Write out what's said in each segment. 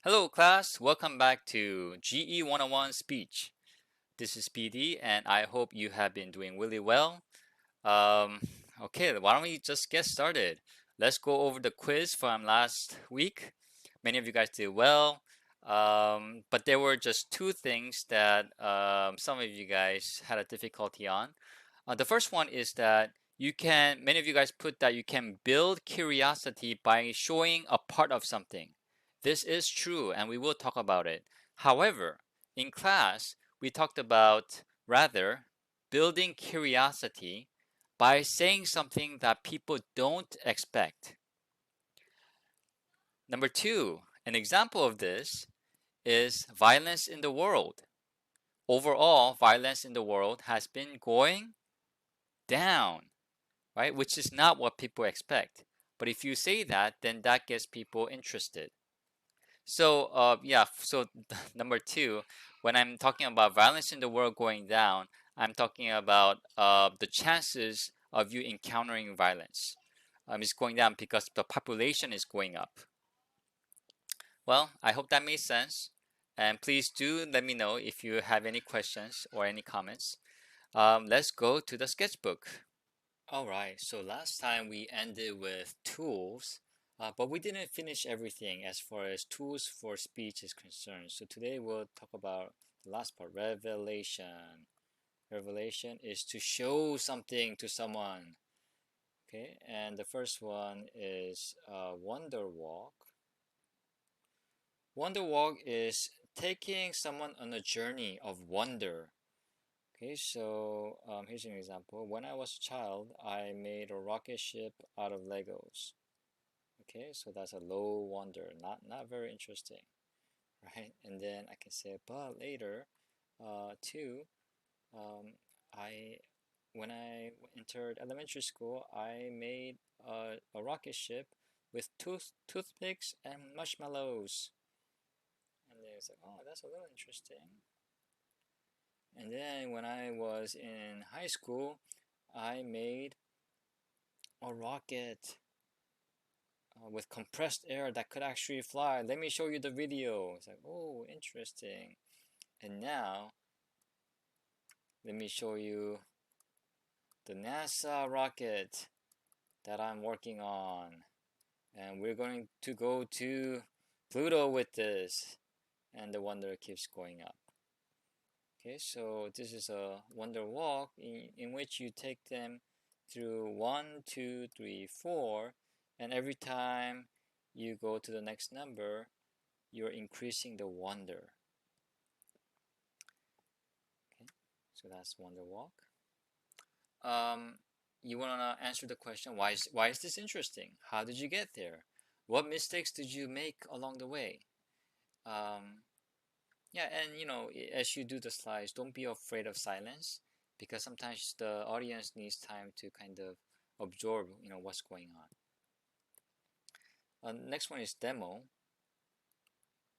Hello class, welcome back to GE 101 Speech. This is PD and I hope you have been doing really well. Um, okay, why don't we just get started? Let's go over the quiz from last week. Many of you guys did well, but there were just two things that some of you guys had a difficulty on. The first one is that many of you guys put that you can build curiosity by showing a part of something. This is true, and we will talk about it. However, in class, we talked about rather building curiosity by saying something that people don't expect. Number two, an example of this is violence in the world. Overall, violence in the world has been going down, right? Which is not what people expect. But if you say that, then that gets people interested. So number two, when I'm talking about violence in the world going down, I'm talking about the chances of you encountering violence. Is going down because the population is going up. Well, I hope that made sense. And please do let me know if you have any questions or any comments. Let's go to the sketchbook. Alright, so last time we ended with tools, but we didn't finish everything as far as tools for speech is concerned. So today we'll talk about the last part, revelation. Revelation is to show something to someone. Okay, and the first one is wonder walk. Wonder walk is taking someone on a journey of wonder. Okay, so here's an example. When I was a child, I made a rocket ship out of Legos. Okay, so that's a low wonder, not very interesting, right? And then I can say, but later, too, um, I when I entered elementary school, I made a rocket ship with toothpicks and marshmallows. And then it's like, oh, that's a little interesting. And then when I was in high school, I made a rocket with compressed air that could actually fly. Let me show you the video. It's like, oh, interesting. And now, let me show you the NASA rocket that I'm working on. And we're going to go to Pluto with this. And the wonder keeps going up. Okay, so this is a wonder walk in which you take them through 1, 2, 3, 4, and every time you go to the next number, you're increasing the wonder. Okay, so that's wonder walk. Um, you want to answer the question, why is this interesting? How did you get there? What mistakes did you make along the way? Um, Yeah, and as you do the slides, don't be afraid of silence because sometimes the audience needs time to kind of absorb, what's going on. Next one is demo.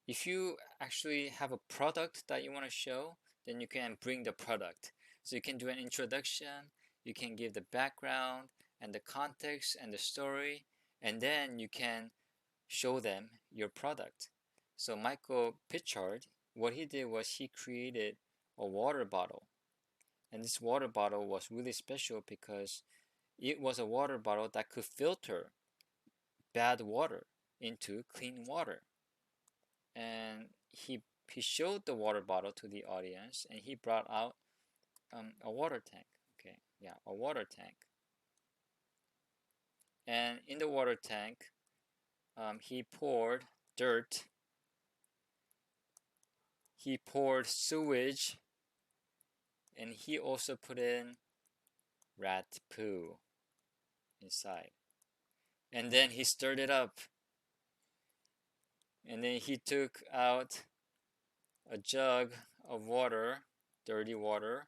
If you actually have a product that you want to show, then you can bring the product. So you can do an introduction, you can give the background and the context and the story, and then you can show them your product. So Michael Pitchard, what he did was he created a water bottle. And this water bottle was really special because it was a water bottle that could filter bad water into clean water. And he showed the water bottle to the audience and he brought out a water tank. Okay, yeah, a water tank. And in the water tank, he poured dirt, he poured sewage, and he also put in rat poo inside. And then he stirred it up. And then he took out a jug of water, dirty water,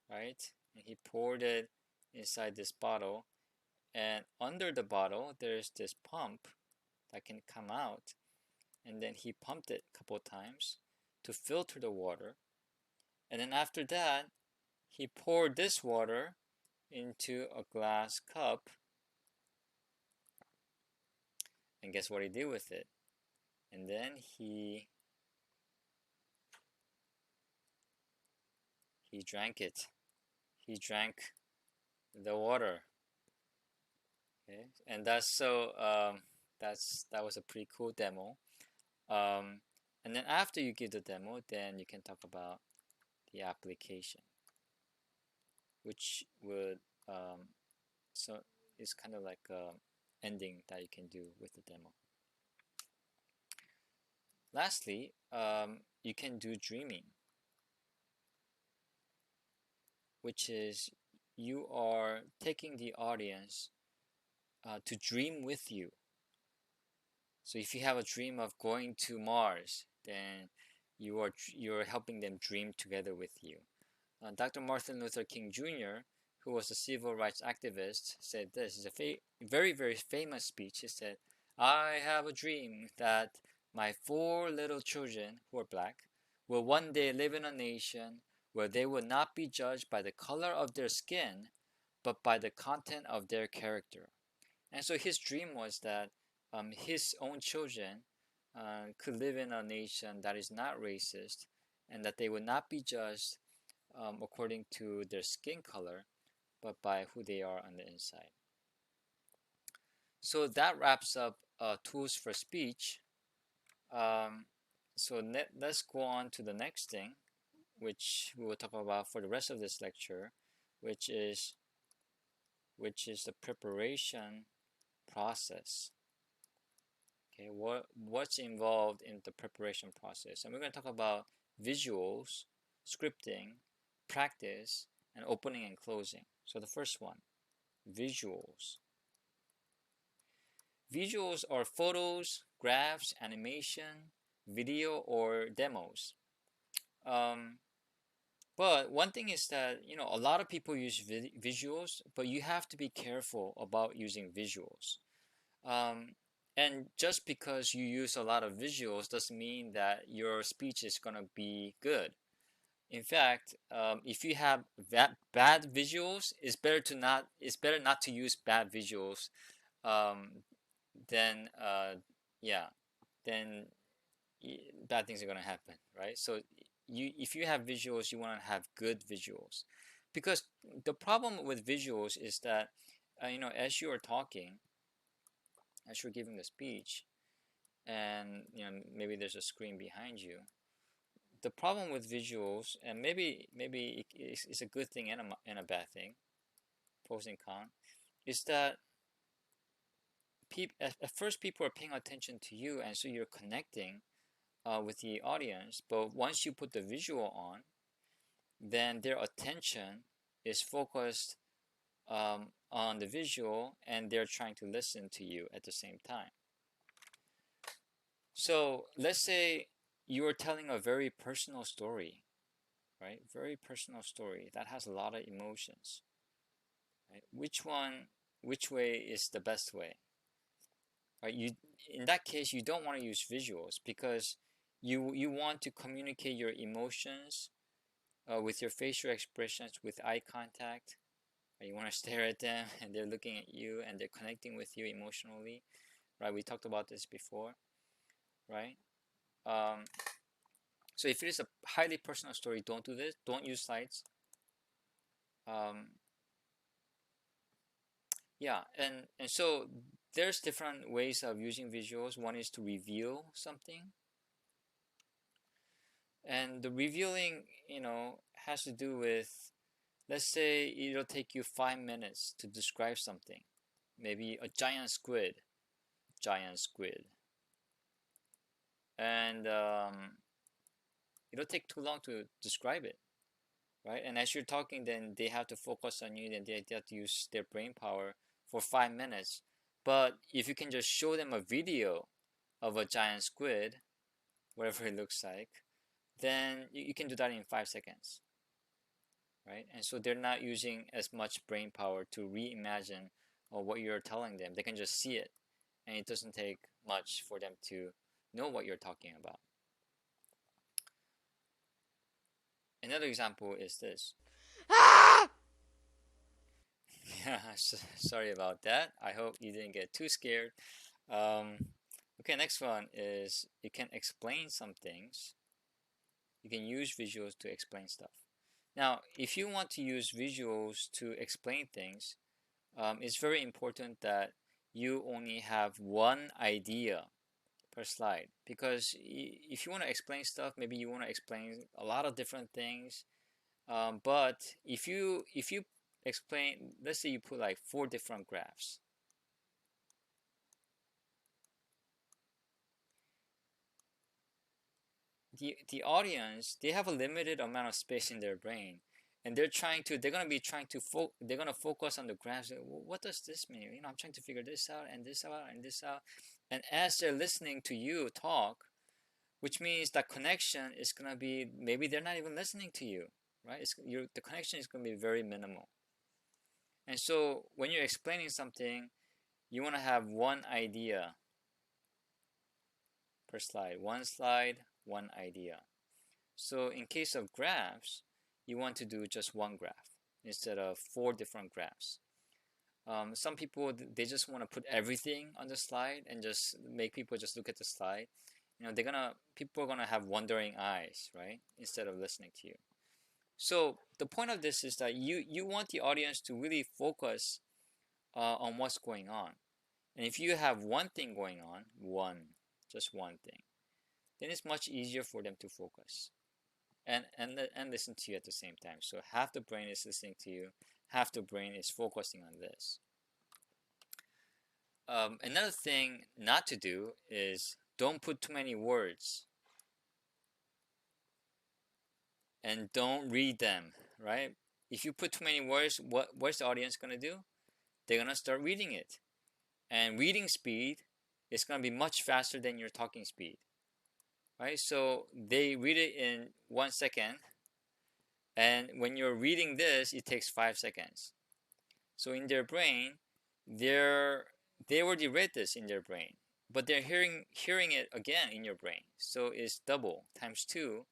right? And he poured it inside this bottle. And under the bottle, there's this pump that can come out. And then he pumped it a couple of times to filter the water. And then after that, he poured this water into a glass cup. And guess what he did with it? and then he drank it. He drank the water. Okay, and that was a pretty cool demo. Um, and then after you give the demo, then you can talk about the application, which would so it's kind of like a ending that you can do with the demo. Lastly, you can do dreaming, which is you are taking the audience to dream with you. So if you have a dream of going to Mars, then you're helping them dream together with you. Dr. Martin Luther King Jr., who was a civil rights activist, said this is a very, very famous speech. He said, "I have a dream that my four little children, who are black, will one day live in a nation where they will not be judged by the color of their skin, but by the content of their character." And so his dream was that his own children could live in a nation that is not racist and that they would not be judged according to their skin color, but by who they are on the inside. So that wraps up tools for speech. Um, so let's go on to the next thing, which we will talk about for the rest of this lecture, which is the preparation process. Okay, what's involved in the preparation process? And we're going to talk about visuals, scripting, practice, and opening and closing. So the first one, visuals. Visuals are photos, graphs, animation, video, or demos. Um, but one thing is that, a lot of people use visuals, but you have to be careful about using visuals. And just because you use a lot of visuals doesn't mean that your speech is going to be good. In fact, if you have bad visuals, it's better not to use bad visuals. Um, then yeah, then bad things are going to happen, right? So if you have visuals, you want to have good visuals, because the problem with visuals is that as you are talking, as you're giving the speech, and maybe there's a screen behind you. The problem with visuals, and maybe it's a good thing and a bad thing, pros and cons, is that at first people are paying attention to you, and so you're connecting with the audience. But once you put the visual on, then their attention is focused on the visual, and they're trying to listen to you at the same time. So let's say you are telling a very personal story, right? Very personal story that has a lot of emotions, right? Which way is the best way, right? In that case, you don't want to use visuals, because you want to communicate your emotions with your facial expressions, with eye contact. Right? You want to stare at them, and they're looking at you, and they're connecting with you emotionally, right? We talked about this before, right? Um, so if it is a highly personal story, don't do this. Don't use slides. Um, yeah, and so there's different ways of using visuals. One is to reveal something, and the revealing, has to do with, let's say it'll take you 5 minutes to describe something, maybe a giant squid, and it'll take too long to describe it, right? And as you're talking, then they have to focus on you, then they have to use their brain power for 5 minutes. But if you can just show them a video of a giant squid, whatever it looks like, then you can do that in 5 seconds, right? And so they're not using as much brain power to reimagine what you're telling them. They can just see it, and it doesn't take much for them to know what you're talking about. Another example is this. Yeah, sorry about that. I hope you didn't get too scared. Um, Okay, next one is you can explain some things. You can use visuals to explain stuff. Now, if you want to use visuals to explain things, it's very important that you only have one idea per slide, because if you want to explain stuff, maybe you want to explain a lot of different things. But if you explain, let's say you put like 4 different graphs, the audience, they have a limited amount of space in their brain, and they're gonna be trying to they're gonna focus on the graphs. What does this mean? I'm trying to figure this out and this out and this out. And as they're listening to you talk, which means that connection is gonna be, maybe they're not even listening to you, right? The connection is gonna be very minimal. And so when you're explaining something, you want to have one idea per slide. One slide, one idea. So in case of graphs, you want to do just one graph instead of 4 different graphs. Some people, they just want to put everything on the slide and just make people just look at the slide. People are gonna have wandering eyes, right? Instead of listening to you. So the point of this is that you want the audience to really focus on what's going on. And if you have one thing going on, just one thing, then it's much easier for them to focus and listen to you at the same time. So half the brain is listening to you, half the brain is focusing on this. Another thing not to do is don't put too many words and don't read them, right? If you put too many words, what's the audience going to do? They're going to start reading it. And reading speed is going to be much faster than your talking speed, right? So they read it in 1 second, and when you're reading this, it takes 5 seconds. So in their brain, they already read this in their brain, but they're hearing it again in your brain. So it's double, times 2,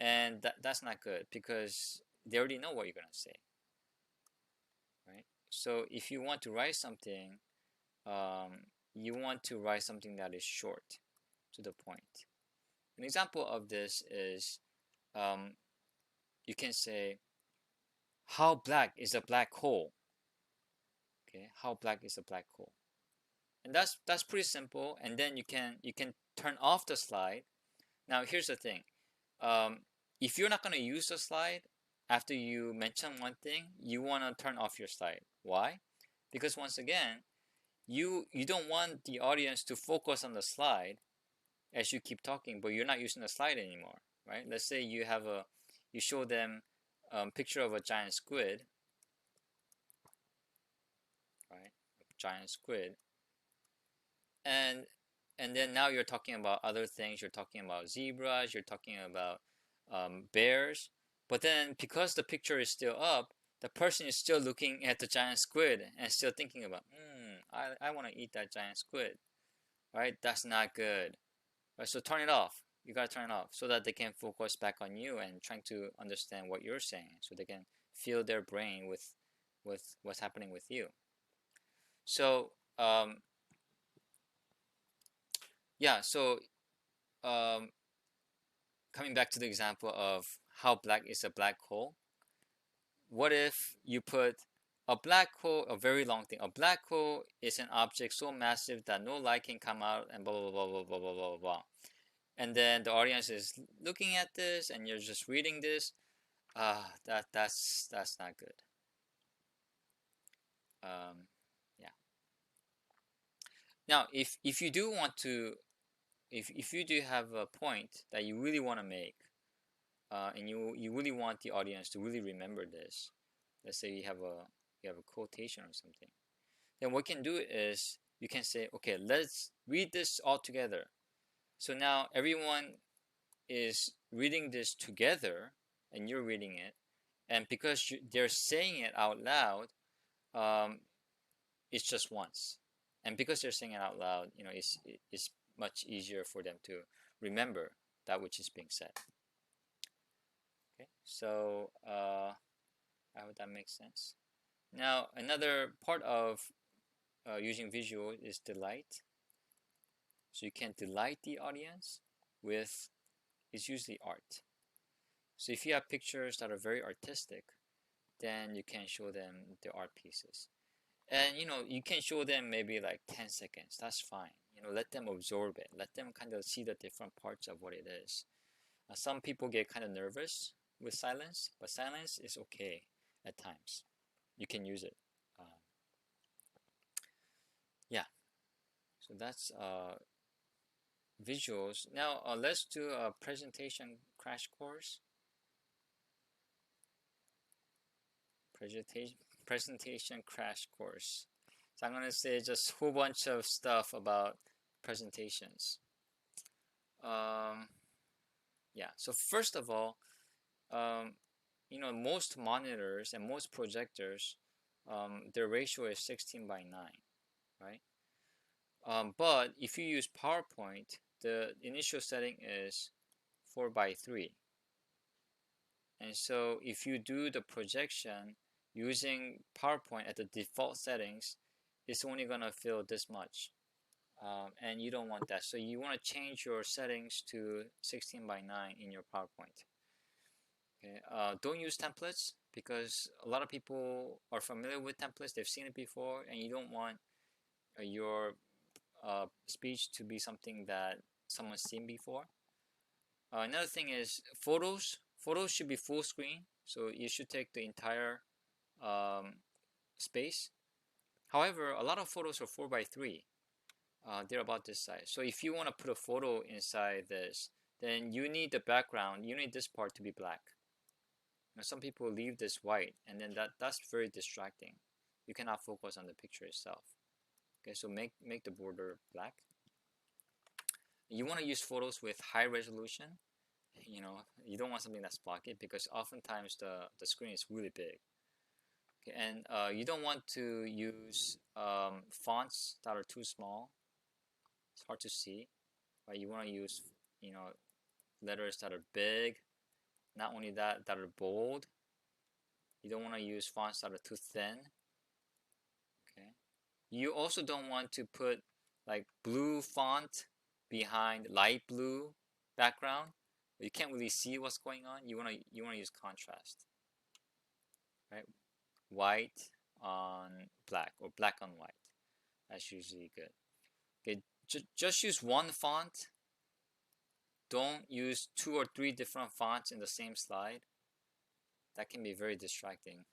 and that's not good because they already know what you're gonna say, right? So if you want to write something, you want to write something that is short, to the point. An example of this is, you can say, how black is a black hole? Okay, how black is a black hole? And that's pretty simple. And then you can turn off the slide. Now here's the thing. If you're not going to use the slide after you mention one thing, you want to turn off your slide. Why? Because once again, you don't want the audience to focus on the slide as you keep talking, but you're not using the slide anymore, right? Let's say you show them a picture of a giant squid, right? A giant squid, and then now you're talking about other things. You're talking about zebras. You're talking about bears. But then because the picture is still up, the person is still looking at the giant squid and still thinking about, I want to eat that giant squid, right? That's not good. Right, so turn it off. You gotta turn it off so that they can focus back on you and trying to understand what you're saying, so they can fill their brain with what's happening with you. So yeah, so um, coming back to the example of how black is a black hole, what if you put a black hole, a very long thing. A black hole is an object so massive that no light can come out, and blah blah blah blah blah blah blah blah. And then the audience is looking at this, and you're just reading this. That's not good. Yeah. Now, if you do want to, if you do have a point that you really want to make, and you really want the audience to really remember this, let's say you have a quotation or something, then what you can do is you can say, okay, let's read this all together. So now everyone is reading this together, and you're reading it, and because they're saying it out loud, it's just once, and because they're saying it out loud, it's much easier for them to remember that which is being said. Okay, so I hope that makes sense. Now another part of using visual is the light. So you can delight the audience with, it's usually art. So if you have pictures that are very artistic, then you can show them the art pieces. And you can show them maybe like 10 seconds. That's fine. Let them absorb it. Let them kind of see the different parts of what it is. Some people get kind of nervous with silence, but silence is okay at times. You can use it. Yeah. So that's visuals. Now let's do a presentation crash course. Presentation crash course. So I'm going to say just a whole bunch of stuff about presentations. Yeah, so first of all, most monitors and most projectors, their ratio is 16:9, right? But if you use PowerPoint, the initial setting is 4:3. And so if you do the projection using PowerPoint at the default settings, it's only going to fill this much. And you don't want that. So you want to change your settings to 16:9 in your PowerPoint. Okay. Don't use templates because a lot of people are familiar with templates. They've seen it before, and you don't want your speech to be something that someone's seen before. Another thing is photos. Photos should be full screen, so you should take the entire space. However, a lot of photos are 4:3. They're about this size. So if you want to put a photo inside this, then you need the background. You need this part to be black. Now, some people leave this white, and then that's very distracting. You cannot focus on the picture itself. Okay, so make the border black. You want to use photos with high resolution. You don't want something that's blocky because oftentimes the screen is really big. Okay, and you don't want to use fonts that are too small. It's hard to see. Right? You want to use letters that are big. Not only that are bold. You don't want to use fonts that are too thin. Okay. You also don't want to put like blue font behind light blue background. You can't really see what's going on. You want to use contrast. Right? White on black or black on white. That's usually good. Okay, just use one font. Don't use 2 or 3 different fonts in the same slide. That can be very distracting.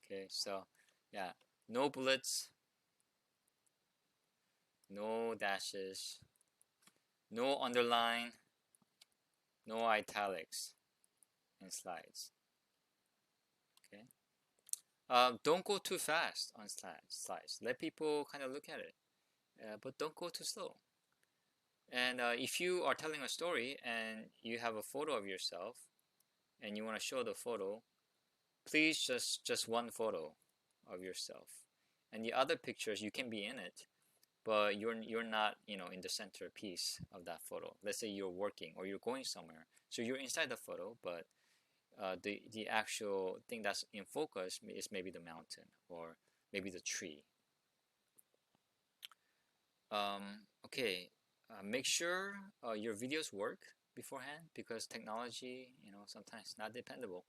Okay, so yeah, no bullets, no dashes, no underline, no italics in slides. Okay, don't go too fast on slides. Let people kind of look at it, but don't go too slow. And if you are telling a story and you have a photo of yourself and you want to show the photo, please just one photo of yourself. And the other pictures, you can be in it, but you're not in the centerpiece of that photo. Let's say you're working or you're going somewhere, so you're inside the photo, but the actual thing that's in focus is maybe the mountain or maybe the tree. Okay, make sure your videos work beforehand because technology, sometimes not dependable.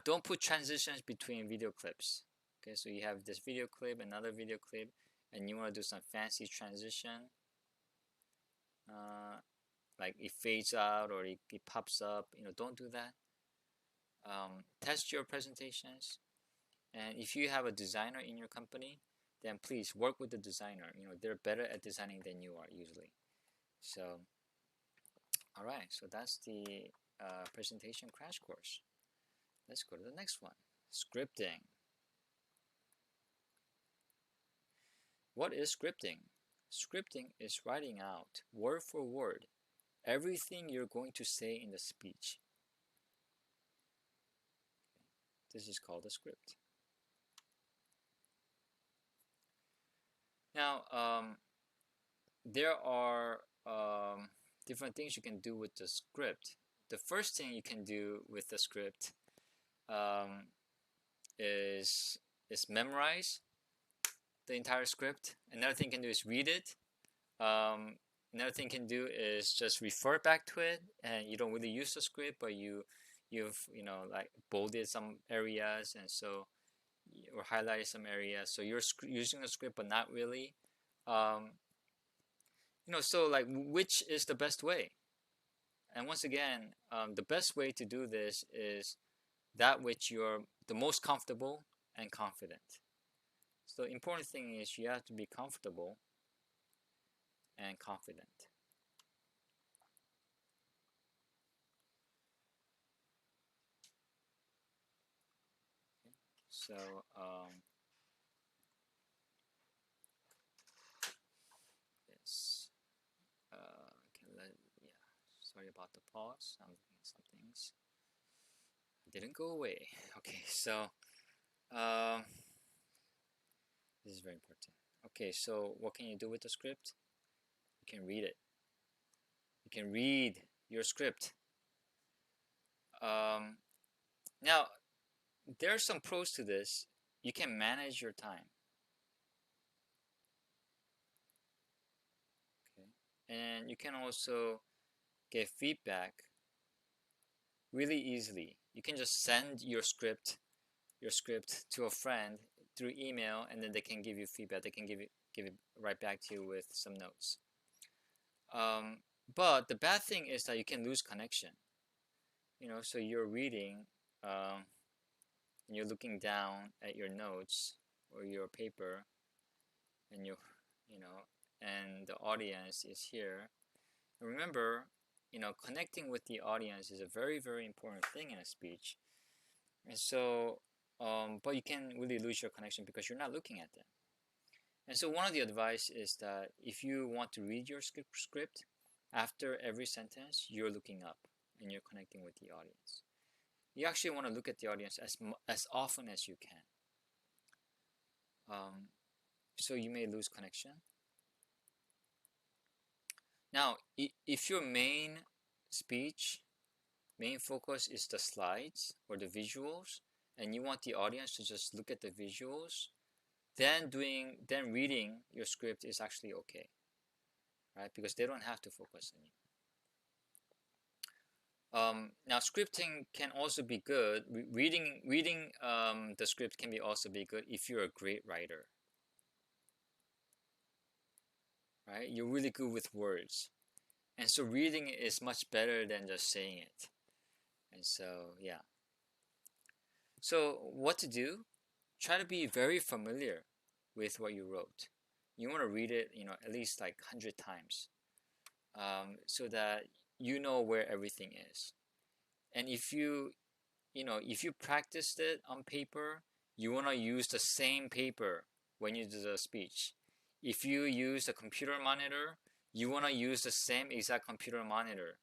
Don't put transitions between video clips. Okay, so you have this video clip, another video clip, and you want to do some fancy transition. Like it fades out or it pops up. Don't do that. Test your presentations, and if you have a designer in your company, then please work with the designer. They're better at designing than you are usually. So, all right. So that's the presentation crash course. Let's go to the next one. Scripting. What is scripting? Scripting is writing out word for word everything you're going to say in the speech. This is called a script. Now, there are different things you can do with the script. The first thing you can do with the script is memorize the entire script. Another thing you can do is read it. Another thing you can do is just refer back to it, and you don't really use the script, but you've like bolded some areas, and so or highlighted some areas, so you're using the script but not really. um, so like which is the best way? And once again, the best way to do this is that which you're the most comfortable and confident. So the important thing is you have to be comfortable and confident. Okay. So yes, okay, yeah. Sorry about the pause. I'm looking at some things. It didn't go away. Okay, so um, this is very important. Okay, so what can you do with the script? You can read it. You can read your script. Um, Now, there are some pros to this. You can manage your time. Okay, and you can also get feedback really easily. You can just send your script to a friend through email, and then they can give you feedback. They can give it right back to you with some notes. Um, but the bad thing is that you can lose connection. So you're reading, um, and you're looking down at your notes or your paper, and you know, and the audience is here. And remember, connecting with the audience is a very, very important thing in a speech. And so, but you can really lose your connection because you're not looking at them. And so, one of the advice is that if you want to read your script, after every sentence, you're looking up and you're connecting with the audience. You actually want to look at the audience as often as you can. Um, so you may lose connection. Now, if your main focus is the slides or the visuals, and you want the audience to just look at the visuals, then reading your script is actually okay, right? Because they don't have to focus on you. Now, scripting can also be good. Reading the script can also be good if you're a great writer, right? You're really good with words, and so reading is much better than just saying it. And so, yeah. So, what to do? Try to be very familiar with what you wrote. You want to read it, at least like 100 times, so that you know where everything is. And if you practiced it on paper, you want to use the same paper when you do the speech. If you use a computer monitor, you want to use the same exact computer monitor,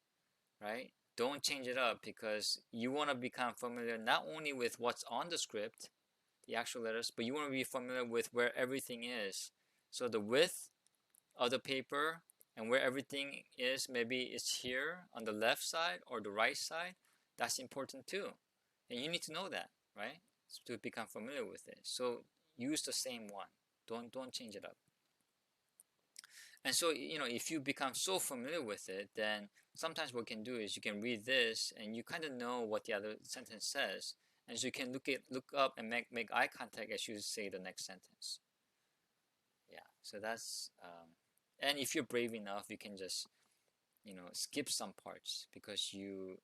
right? Don't change it up because you want to become familiar not only with what's on the script, the actual letters, but you want to be familiar with where everything is. So the width of the paper and where everything is, maybe it's here on the left side or the right side. That's important too. And you need to know that, right? To become familiar with it. So use the same one. Don't change it up. And so, if you become so familiar with it, then sometimes what you can do is you can read this and you kind of know what the other sentence says. And so you can look up and make eye contact as you say the next sentence. Yeah, so that's, and if you're brave enough, you can just, skip some parts because you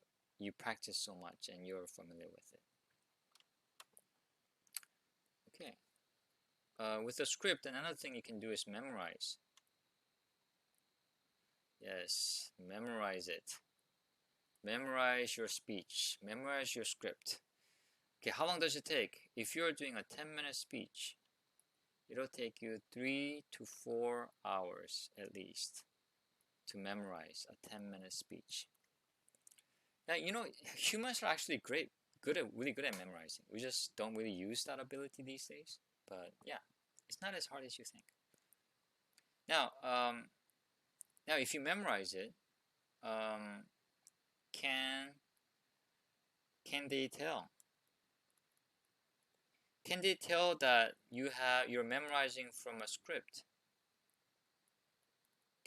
practice so much and you're familiar with it. Okay. With the script, another thing you can do is memorize. Yes, memorize it. Memorize your speech. Memorize your script. Okay, how long does it take? If you're doing a 10-minute speech, it'll take you 3 to 4 hours at least to memorize a 10-minute speech. Now, humans are actually really good at memorizing. We just don't really use that ability these days. But yeah, it's not as hard as you think. Now, if you memorize it, um, can can they tell? Can they tell that you're memorizing from a script?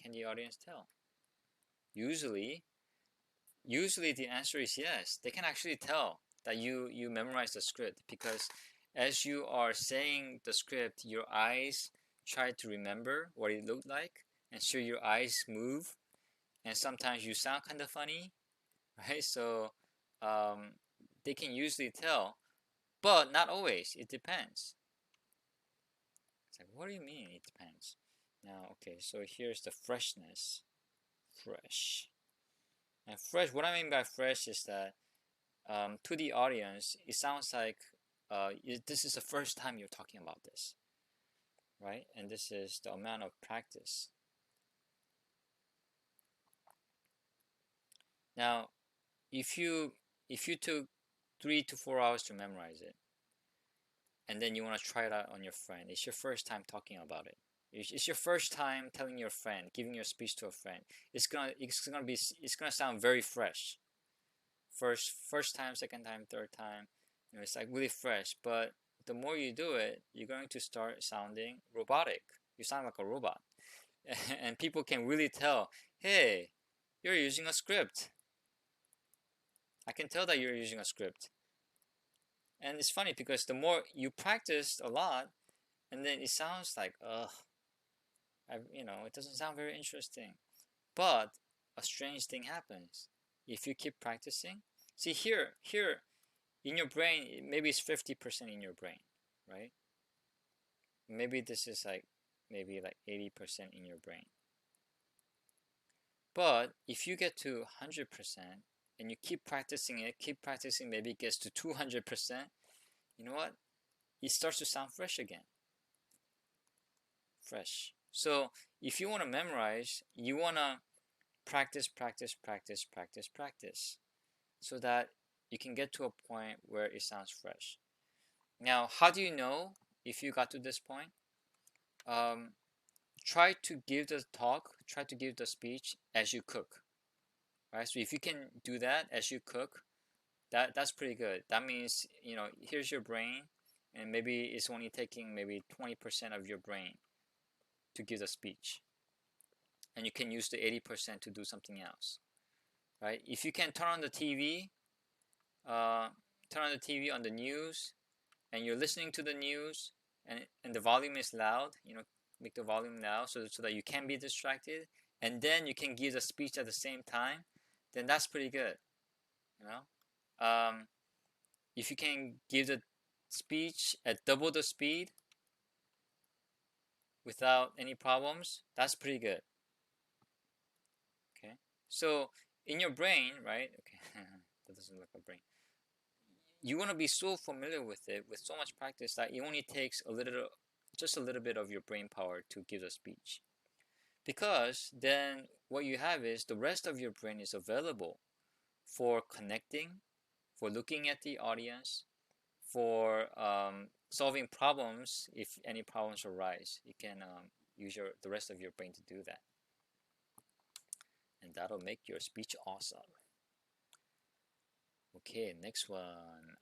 Can the audience tell? Usually the answer is yes. They can actually tell that you memorize the script, because as you are saying the script, your eyes try to remember what it looked like, and so your eyes move, and sometimes you sound kind of funny, right? So um, they can usually tell, but not always. It depends. It's like, what do you mean it depends? Now, okay, so here's the freshness. Fresh. And fresh, what I mean by fresh is that to the audience, it sounds like this is the first time you're talking about this, right? And this is the amount of practice. Now, if you took 3 to 4 hours to memorize it, and then you want to try it out on your friend, it's your first time talking about it. It's your first time telling your friend, giving your speech to a friend. It's gonna sound very fresh. First time, second time, third time, it's like really fresh. But the more you do it, you're going to start sounding robotic. You sound like a robot, and people can really tell, hey, you're using a script. I can tell that you're using a script. And it's funny because the more you practice a lot, and then it sounds like, ugh, it doesn't sound very interesting. But a strange thing happens. If you keep practicing, see here in your brain, maybe it's 50% in your brain, right? Maybe this is like maybe like 80% in your brain. But if you get to 100% and you keep practicing, maybe it gets to 200%, you know what? It starts to sound fresh again. Fresh. So if you want to memorize, you want to practice, so that you can get to a point where it sounds fresh. Now, how do you know if you got to this point? Try to give the speech as you cook, right? So if you can do that as you cook, that's pretty good. That means, here's your brain, and maybe it's only taking maybe 20% of your brain to give the speech, and you can use the 80% to do something else, right? If you can turn on the TV on the news, and you're listening to the news, and the volume is loud, make the volume loud so that you can be distracted, and then you can give the speech at the same time, then that's pretty good. If you can give the speech at double the speed without any problems, that's pretty good. Okay, so in your brain, right? Okay, that doesn't look like a brain. You want to be so familiar with it, with so much practice, that it only takes just a little bit of your brain power to give a speech. Because then what you have is the rest of your brain is available for connecting, for looking at the audience, for solving problems. If any problems arise, you can use the rest of your brain to do that. And that'll make your speech awesome. Okay, next one.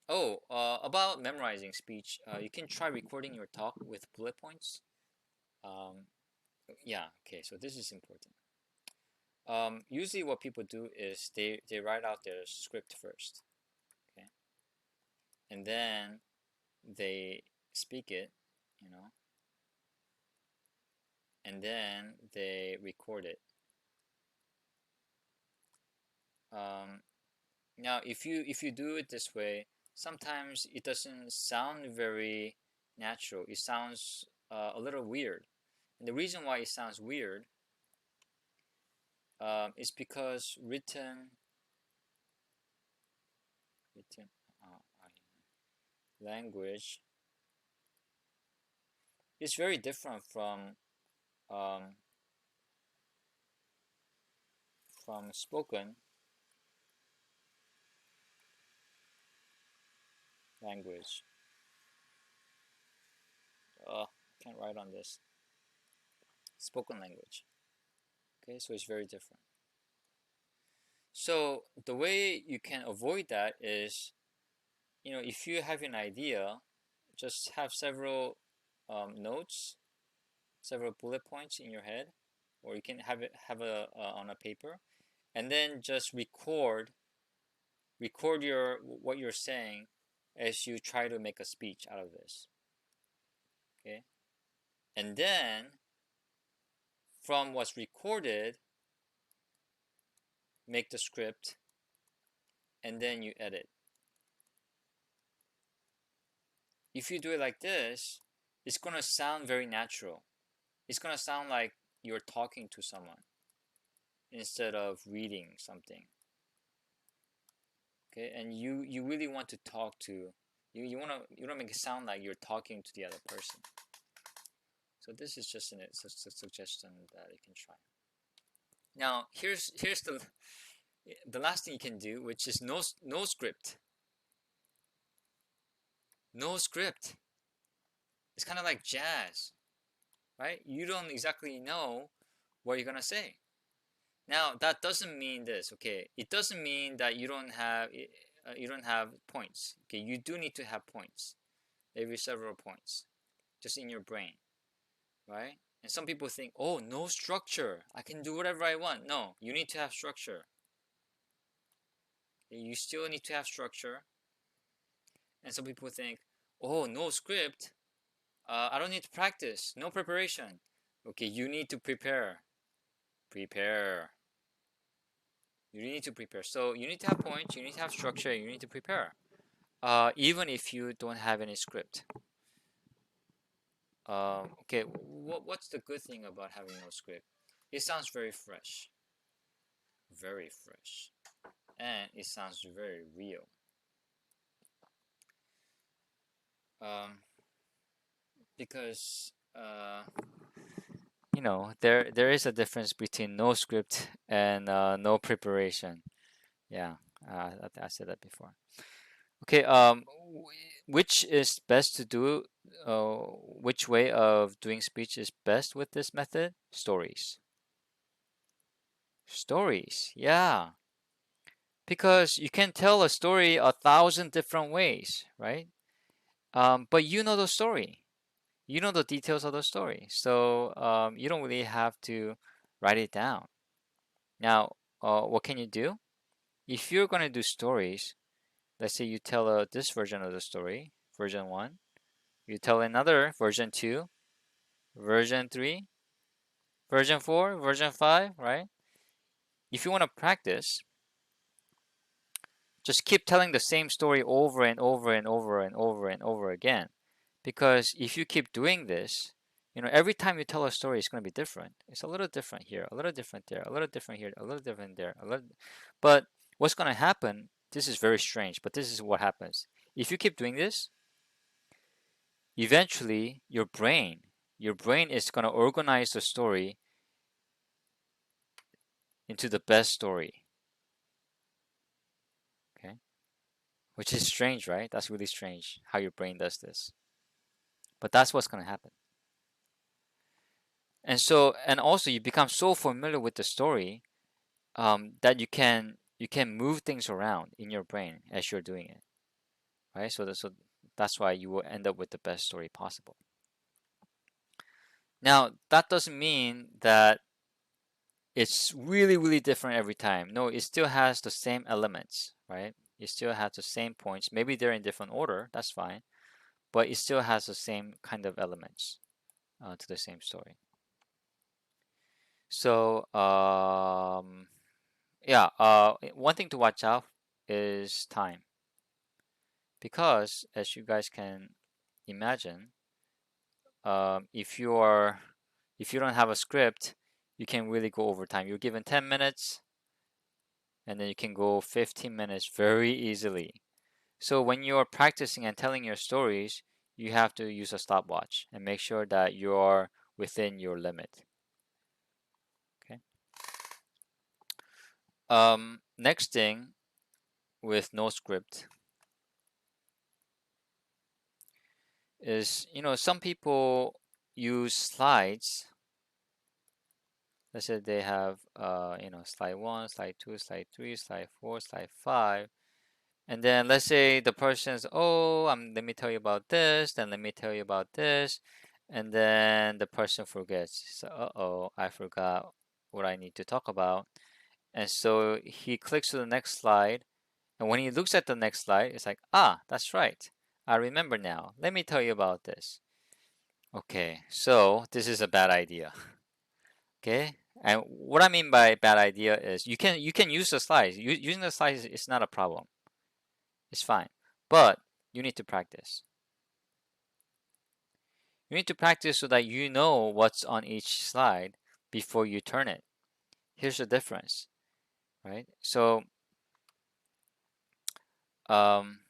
About memorizing speech, you can try recording your talk with bullet points. Yeah, okay, so this is important. Usually what people do is they write out their script first, okay? And then they speak it, and then they record it. Now, if you do it this way, sometimes it doesn't sound very natural. It sounds a little weird. And the reason why it sounds weird is because written language is very different from spoken language. I can't write on this. Spoken language. Okay, so it's very different. So the way you can avoid that is, if you have an idea, just have several notes several bullet points in your head, or you can have a on a paper, and then just record your what you're saying as you try to make a speech out of this. Okay, and then from what's recorded, make the script, and then you edit. If you do it like this, it's gonna sound very natural. It's gonna sound like you're talking to someone instead of reading something. Okay, and you really want to talk to you want to make it sound like you're talking to the other person. So this is just a suggestion that you can try. Now here's the last thing you can do, which is no script. No script. It's kind of like jazz, right? You don't exactly know what you're gonna say. Now that doesn't mean this, okay? It doesn't mean that you don't have points. Okay, you do need to have points, maybe several points, just in your brain, right? And some people think, oh, no structure, I can do whatever I want. No, you need to have structure. Okay, you still need to have structure. And some people think, oh, no script, I don't need to practice, no preparation. Okay, you need to prepare. Prepare. You need to prepare. So you need to have points, you need to have structure, you need to prepare. Even if you don't have any script. Okay, what's the good thing about having no script? It sounds very fresh. Very fresh. And it sounds very real. Because there is a difference between no script and no preparation. Yeah, I said that before. Okay, which is best to do? Which way of doing speech is best with this method? Stories. Stories, yeah. Because you can tell a story 1,000 different ways, right? But you know the story. You know the details of the story. So you don't really have to write it down. Now, what can you do? If you're going to do stories, let's say you tell this version of the story, version 1, you tell another, version 2, version 3, version 4, version 5, right? If you want to practice, just keep telling the same story over and over and over and over and over again. Because if you keep doing this, every time you tell a story, it's going to be different. It's a little different here, a little different there, a little different here, a little different there, a little. But what's going to happen? This is very strange, but this is what happens. If you keep doing this, eventually your brain is going to organize the story into the best story. Okay, which is strange, right? That's really strange how your brain does this. But that's what's going to happen. And also you become so familiar with the story that you can move things around in your brain as you're doing it, right? So that's why you will end up with the best story possible. Now that doesn't mean that it's really really different every time. No, it still has the same elements, right? It still has the same points. Maybe they're in different order. That's fine, but it still has the same kind of elements to the same story. So yeah, one thing to watch out is time, because as you guys can imagine, if you don't have a script, you can really go over time. You're given 10 minutes, and then you can go 15 minutes very easily. So when you're practicing and telling your stories, you have to use a stopwatch and make sure that you're within your limit. Okay. Next thing with no script is, some people use slides. Let's say they have, slide 1, slide 2, slide 3, slide 4, slide 5. And then let's say the person's, oh, let me tell you about this, then let me tell you about this. and then the person forgets. So, uh-oh, I forgot what I need to talk about. And so he clicks to the next slide. And when he looks at the next slide, it's like, ah, that's right. I remember now. Let me tell you about this. Okay, so this is a bad idea. Okay, and what I mean by bad idea is you can use the slides. Using the slides is not a problem. It's fine, but you need to practice. You need to practice so that you know what's on each slide before you turn it. Here's the difference, right? So, um,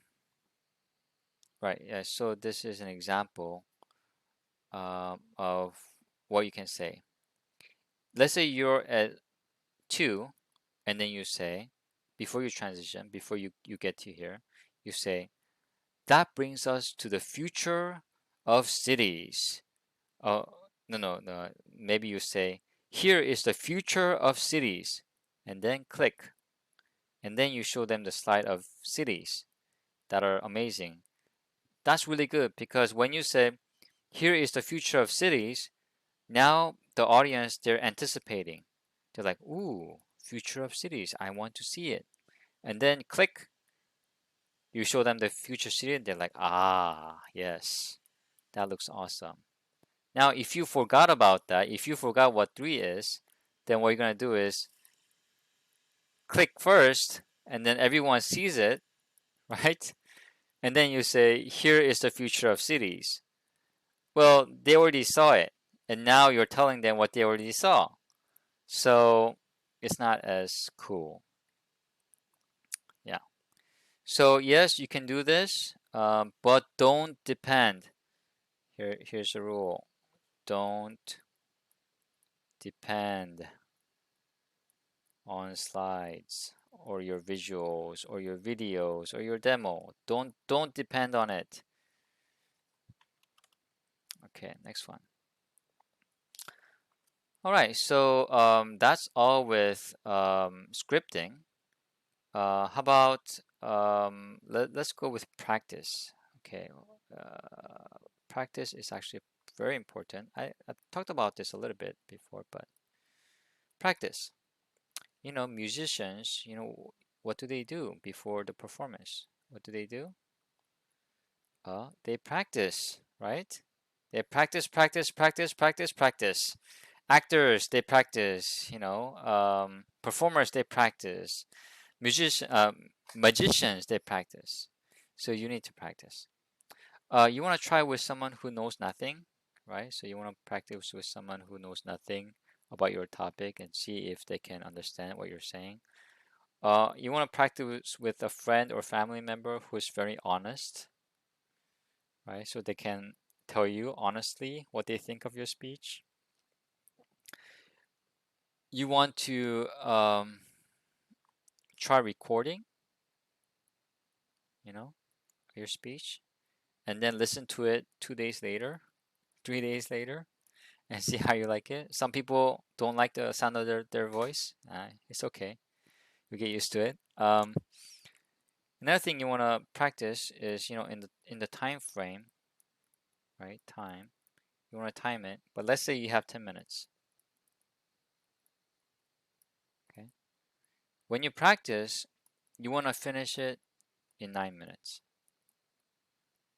right, yeah. So this is an example of what you can say. Let's say you're at 2, and then you say, before you transition, before you get to here, you say, that brings us to the future of cities. Oh, no. Maybe you say, here is the future of cities, and then click. And then you show them the slide of cities that are amazing. That's really good because when you say, here is the future of cities, now the audience, they're anticipating. They're like, ooh, future of cities. I want to see it. And then click, you show them the future city, and they're like, ah, yes, that looks awesome. Now, if you forgot about that, if you forgot what 3 is, then what you're going to do is click first, and then everyone sees it, right? And then you say, here is the future of cities. Well, they already saw it, and now you're telling them what they already saw. So it's not as cool. Yeah. So yes, you can do this, but don't depend. Here's a rule. Don't depend on slides or your visuals or your videos or your demo. Don't depend on it. Okay, next one. All right, so that's all with scripting. How about let's go with practice. Okay, practice is actually very important. I talked about this a little bit before, but practice. Musicians, what do they do before the performance? What do they do? They practice, right? They practice, practice, practice, practice, practice. Actors, they practice, performers, they practice. Magicians, they practice. So you need to practice. You want to try with someone who knows nothing, right? So you want to practice with someone who knows nothing about your topic and see if they can understand what you're saying. You want to practice with a friend or family member who is very honest, right? So they can tell you honestly what they think of your speech. You want to try recording, you know, your speech, and then listen to it 2 days later, 3 days later, and see how you like it. Some people don't like the sound of their voice. It's okay. You get used to it. Another thing you want to practice is, in the time frame, right? Time. You want to time it, but let's say you have 10 minutes. Okay. When you practice, you want to finish it in 9 minutes.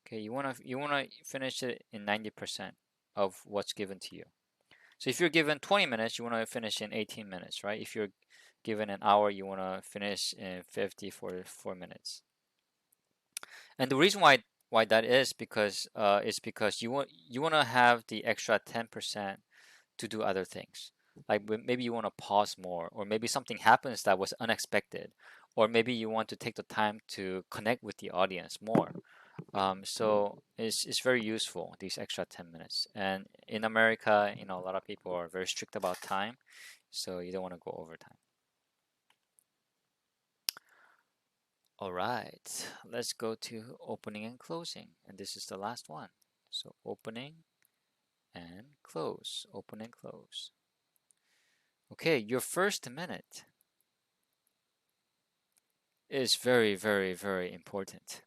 Okay, you wanna finish it in 90% of what's given to you. So if you're given 20 minutes, you want to finish in 18 minutes, right? If you're given an hour, you want to finish in 54 minutes. And the reason why that is because you want to have the extra 10% to do other things. Like maybe you want to pause more, or maybe something happens that was unexpected, or maybe you want to take the time to connect with the audience more. So it's very useful, these extra 10 minutes. And in America, a lot of people are very strict about time, so you don't want to go over time. All right, let's go to opening and closing. And this is the last one. So opening and close, open and close. Okay, your first minute is very, very, very important.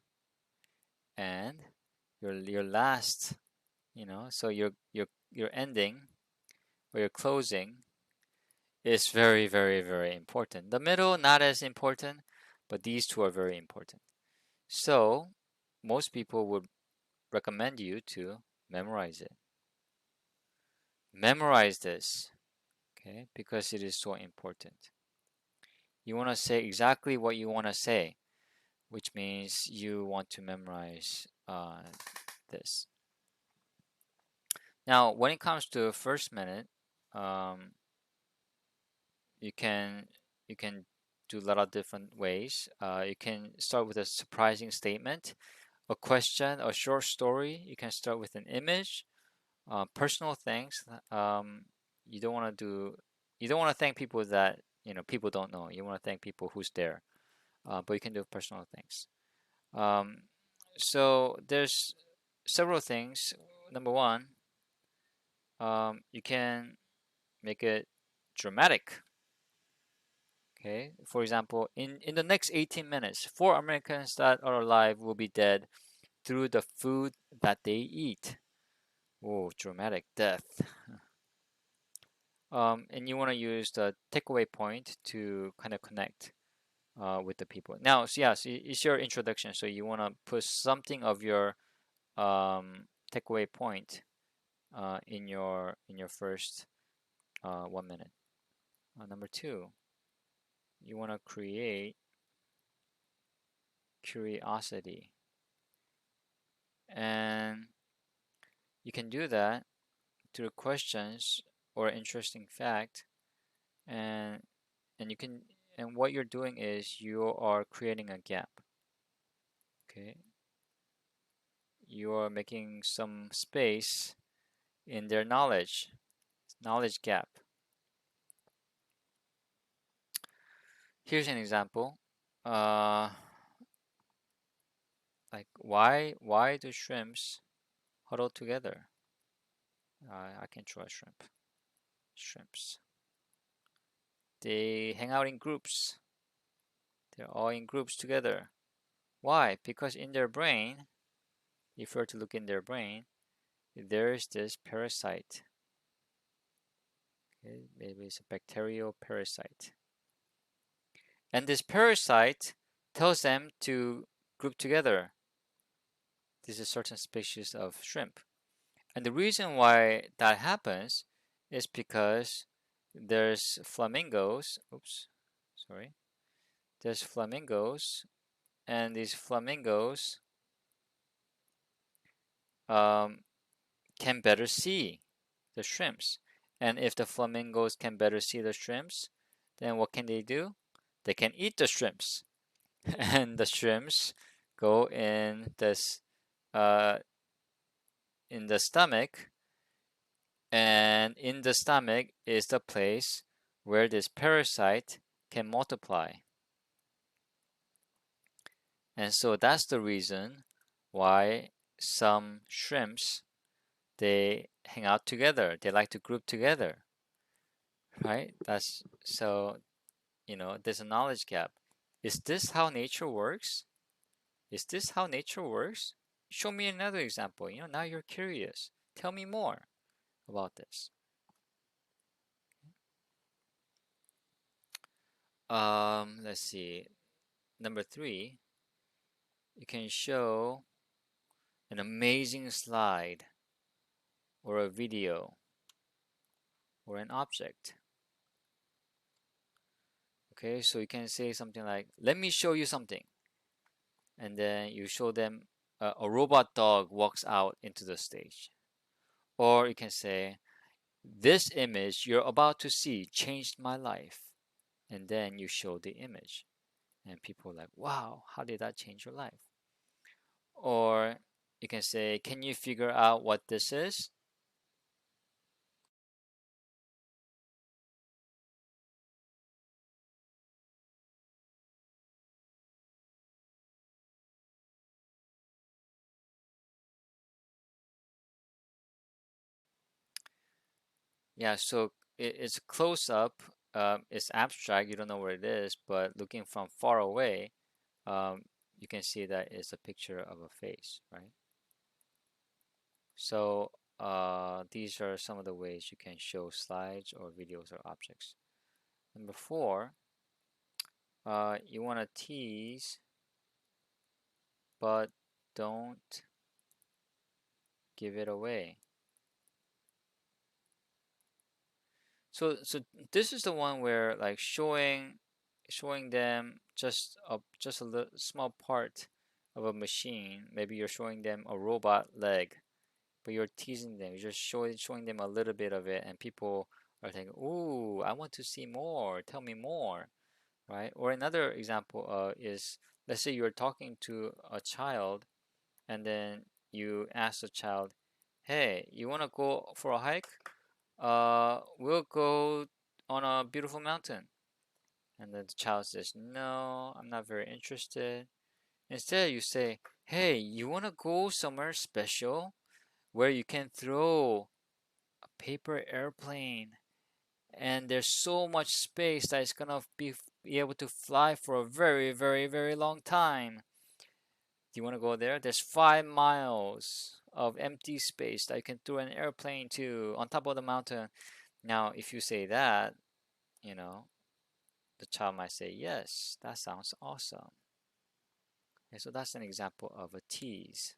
And your last So your ending or your closing is very, very, very important. The middle, not as important, but these two are very important. So most people would recommend you to memorize it. Memorize this, okay, because it is so important. You want to say exactly what you want to say, which means you want to memorize this. Now, when it comes to first minute, um, you can you can do a lot of different ways. You can start with a surprising statement, a question, a short story. You can start with an image, personal things. You don't want to do. You don't want to thank people that people don't know. You want to thank people who's there. But you can do personal things. Um, so there's several things. Number one, you can make it dramatic. Okay, for example, in the next 18 minutes, 4 Americans that are alive will be dead through the food that they eat. Oh, dramatic death. And you want to use the takeaway point to kind of connect with the people. Now, so yeah, so it's your introduction, so you want to put something of your takeaway point in your first 1 minute. Number two, you want to create curiosity, and you can do that through questions or interesting fact, and and you can and what you're doing is you are creating a gap. Okay, you are making some space in their knowledge gap. Here's an example. Uh, like why do shrimps huddle together? I can draw a shrimp. Shrimps. They hang out in groups. They're all in groups together. Why? Because in their brain, if you were to look in their brain, there's this parasite. Okay, maybe it's a bacterial parasite. And this parasite tells them to group together. This is a certain species of shrimp. And the reason why that happens is because there's flamingos. Oops, sorry. There's flamingos, and these flamingos um, can better see the shrimps. And if the flamingos can better see the shrimps, then what can they do? They can eat the shrimps. And the shrimps go uh, in the stomach, and in the stomach is the place where this parasite can multiply. And so that's the reason why some shrimps, they hang out together. They like to group together, right? That's so, there's a knowledge gap. Is this how nature works? Is this how nature works? Show me another example. Now you're curious. Tell me more about this. Let's see. Number three, you can show an amazing slide or a video or an object. Okay, so you can say something like, let me show you something. And then you show them a robot dog walks out into the stage. Or you can say, this image you're about to see changed my life. And then you show the image. And people are like, wow, how did that change your life? Or you can say, can you figure out what this is? Yeah, so it's close up, it's abstract, you don't know where it is, but looking from far away, you can see that it's a picture of a face, right? So these are some of the ways you can show slides or videos or objects. Number 4, you want to tease, but don't give it away. So this is the one where like showing them just a little small part of a machine. Maybe you're showing them a robot leg, but you're teasing them. You're just showing them a little bit of it, and people are thinking, "Ooh, I want to see more. Tell me more." Right? Or another example is, let's say you're talking to a child, and then you ask the child, "Hey, you want to go for a hike? We'll go on a beautiful mountain." And then the child says, "No, I'm not very interested." Instead, you say, "Hey, you want to go somewhere special where you can throw a paper airplane and there's so much space that it's gonna be able to fly for a very, very, very long time. Do you want to go there? There's 5 miles of empty space that you can throw an airplane to on top of the mountain." Now, if you say that, you know, the child might say, "Yes, that sounds awesome." Okay, so that's an example of a tease.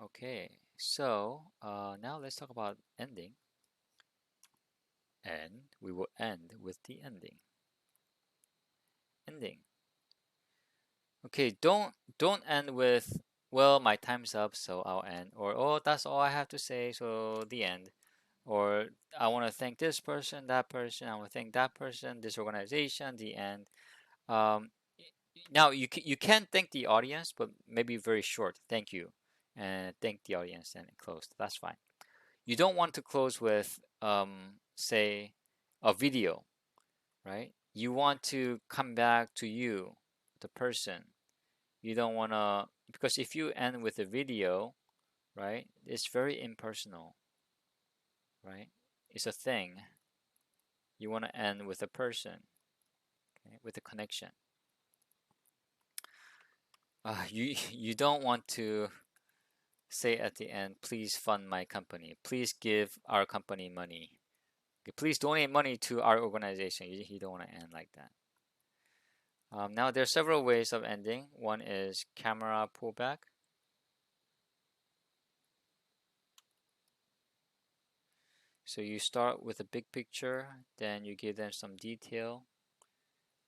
Okay, so now let's talk about ending, and we will end with the ending. Ending. Okay, don't end with, "Well, my time's up, so I'll end," or, "Oh, that's all I have to say, so the end," or, "I want to thank this person, that person, I want to thank that person, this organization, the end." Um, Now you can thank the audience, but maybe very short. "Thank you," and thank the audience and close. That's fine. You don't want to close with say a video, right? You want to come back to you, the person. You don't want to, because if you end with a video, right? It's very impersonal, right? It's a thing. You want to end with a person, okay? With a connection. You don't want to say at the end, "Please fund my company. Please give our company money. Okay, please donate money to our organization." You don't want to end like that. Now, there are several ways of ending. One is camera pullback. So you start with a big picture, then you give them some detail,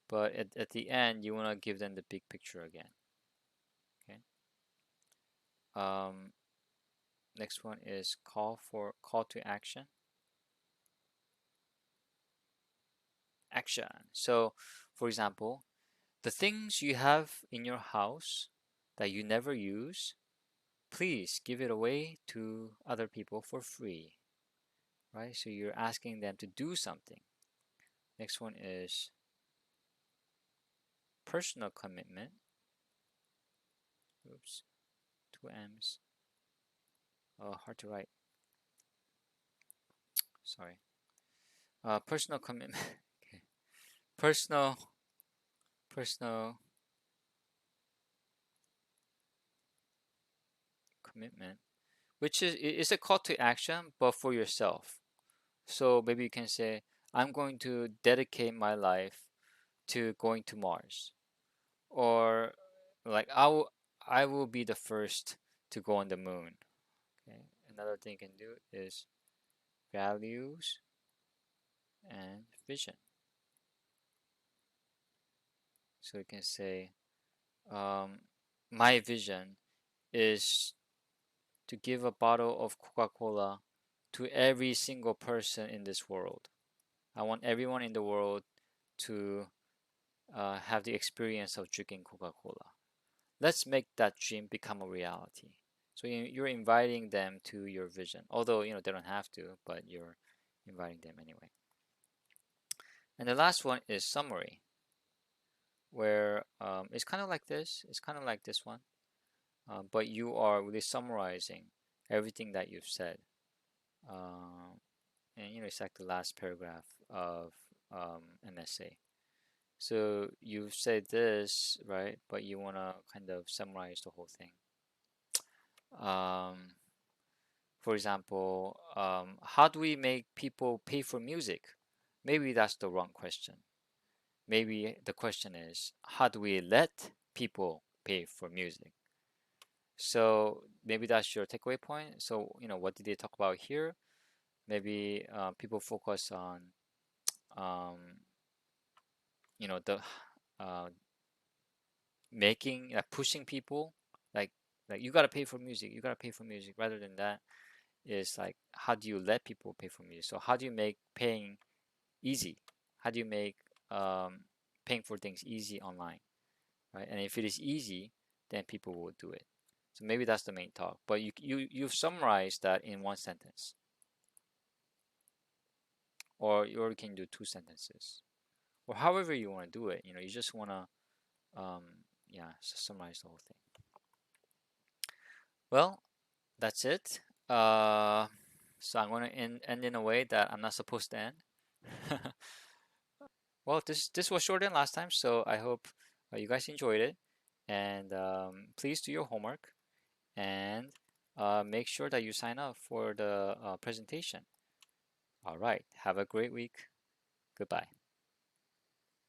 but at the end, you want to give them the big picture again. Okay. Um, Next one is call to action. Action. So, for example, the things you have in your house that you never use, please give it away to other people for free, right? So you're asking them to do something. Next one is personal commitment. Oops, two M's. Oh, hard to write. Sorry. Personal commitment. Okay. Personal, personal commitment, which is a call to action, but for yourself. So maybe you can say, "I'm going to dedicate my life to going to Mars," or like, I will be the first to go on the moon." Okay. Another thing you can do is values and vision. So you can say, um, "My vision is to give a bottle of Coca-Cola to every single person in this world. I want everyone in the world to have the experience of drinking Coca-Cola. Let's make that dream become a reality." So you're inviting them to your vision, although they don't have to, but you're inviting them anyway. And the last one is summary, where it's kind of like this. It's kind of like this one, but you are really summarizing everything that you've said. Um, and it's like the last paragraph of an essay. So you've said this, right? But you want to kind of summarize the whole thing. Um, for example, how do we make people pay for music? Maybe that's the wrong question. Maybe the question is, how do we let people pay for music? So maybe that's your takeaway point. So, what did they talk about here? Maybe people focus on, um, the uh, pushing people, like, you gotta pay for music, you gotta pay for music. Rather than that, is like, how do you let people pay for music? So how do you make paying easy? How do you make um, paying for things easy online, right? And if it is easy, then people will do it. So maybe that's the main talk. But you've summarized that in one sentence, or you can do two sentences, or however you want to do it. You just want to um, yeah, summarize the whole thing. Well, that's it. So I'm going to end in a way that I'm not supposed to end. Well, this was shorter than last time, so I hope you guys enjoyed it. And please do your homework and make sure that you sign up for the presentation. All right. Have a great week. Goodbye.